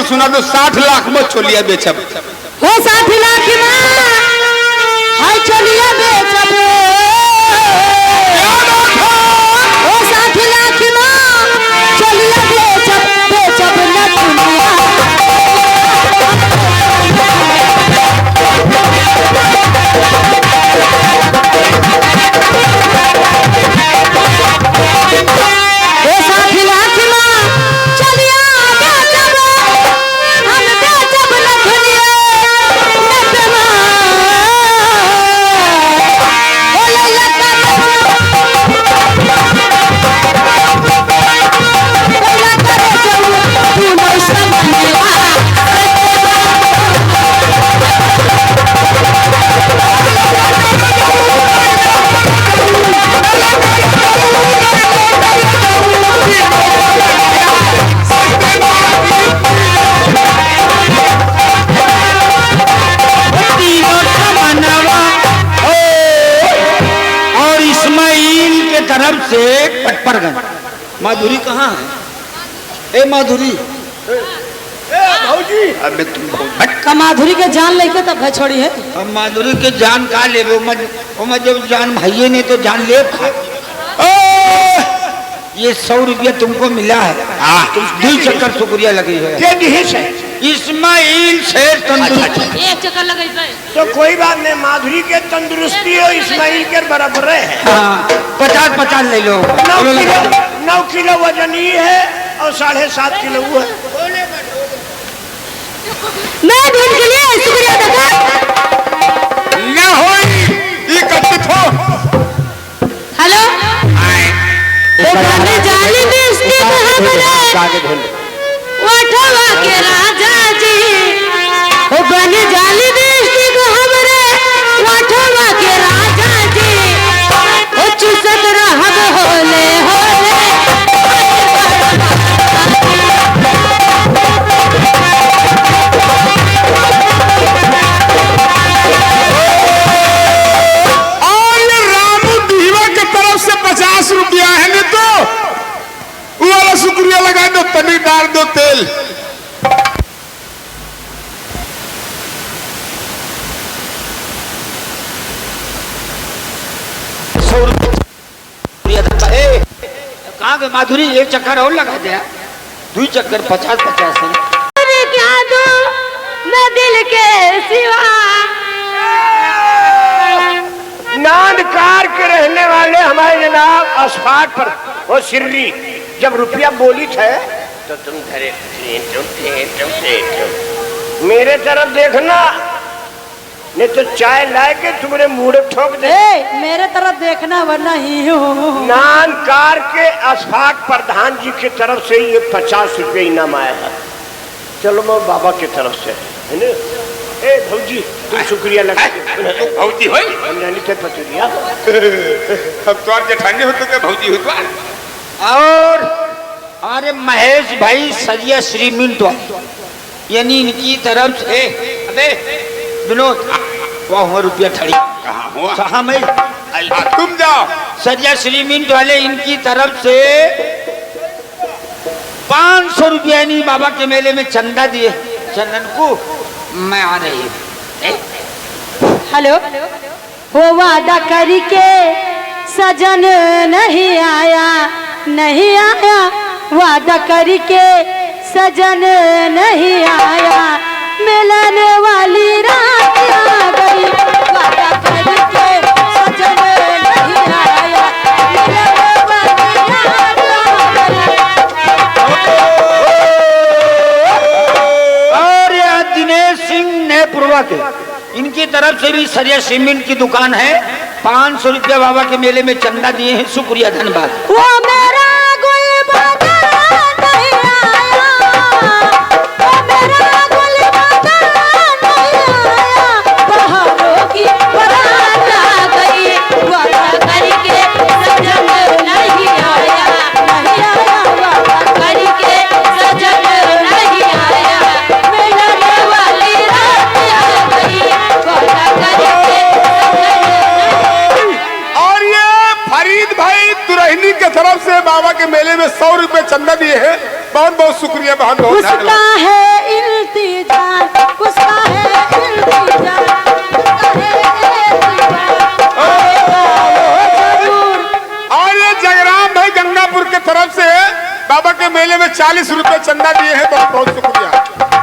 सुना दो 60 लाख में चोलिया बेचब हो 60 लाख में हाय चोलिया बेचब हो 60 लाख में चोलिया बेचब न दुनिया से पटपरगंज। माधुरी कहाँ है? ए माधुरी, भौजी अबे तुम का माधुरी के जान लेके तब है छोड़ी है। अब माधुरी के जान का ले जब जान भाइये ने तो जान ले। ये 100 रुपया तुमको मिला है, तुम दिल चक्कर शुक्रिया लगी है। इस्माइल से तंदुरुस्ती एक चक्कर लगी तो कोई बात नहीं, माधुरी के तंदुरुस्ती और इस्माइल के बराबर है। हाँ, 50-50 ले लो। 9 किलो वजन ही है और 7.5 किलो वो है। मैं भी उनके लिए शुक्रिया अदा ना होई ये कथित हो। हेलो ओ गाने जाली बिस्ती हमरे वाठवा के राजा जी, ओ गाने जाली बिस्ती हमरे वाठवा के राजा जी, ओ चुसत रहब होले होले। शुक्रिया लगा दो, पनीर डाल दो, तेल। कहाँ गए माधुरी? एक चक्कर और लगा दिया, 2 चक्कर 50-50 है। क्या दो मैं दिल के सिवा नानकार के रहने वाले हमारे जनाब असफाट पर वो सिर्री जब रुपया बोली थे तो तुम घरे मेरे तरफ देखना, नहीं तो चाय लाए के तुम्हारे मुंह ठोक दे। मेरे तरफ देखना वरना ही हो। नानकार के असफाट प्रधान जी की तरफ से ये 50 रुपये इनाम आया है। चलो मैं बाबा की तरफ से है ना। ए भौजी तुम शुक्रिया लगा। भौजी होई जानी थे पचुरिया अब तो आप जेठानी हो तो भौजी हो तो। और हमारे महेश भाई सरिया श्री मिंटो यानी इनकी तरफ से, अबे विनोद वहाँ रुपया ठड़ी कहाँ हुआ? कहाँ में? तुम जाओ। सरिया श्री मिंट वाले इनकी तरफ से 500 रुपया नहीं बाबा के मेले में चंदा दिए। चंदन को मैं आ रही हूँ। हेलो हो वादा करके सजन नहीं आया, नहीं आया, वादा करके सजन नहीं आया, मिलने वाली रात आ गई, वादा करके सजन नहीं आया, मिलने वाली रात आ गई। और यह दिनेश सिंह नेपुरवा के, इनकी तरफ से भी सरिया सीमेंट की दुकान है। 500 रुपया बाबा के मेले में चंदा दिए हैं, शुक्रिया धन्यवाद। वो मेरा गुल बागा नहीं आया, वो मेरा गुल बागा नहीं आया, बहारों की बारात आ गई, वादा करके सजन नहीं आया, नहीं आया, वादा करके सजन नहीं आया, मिलने वाली रात आ गई, वादा करके और ये फरीद भाई दुरहिनी के तरफ से बाबा के मेले में 100 रुपए चंदा दिए हैं। बहुत बहुत शुक्रिया, बहुत बहुत उसका धन्यवाद। है इल्तिजा, उसका है इल्तिजा, उसका है इल्तिजा। और ये जगराम भाई गंगापुर के तरफ से बाबा के मेले में 40 रुपए चंदा दिए हैं, बहुत बहुत शुक्रिया।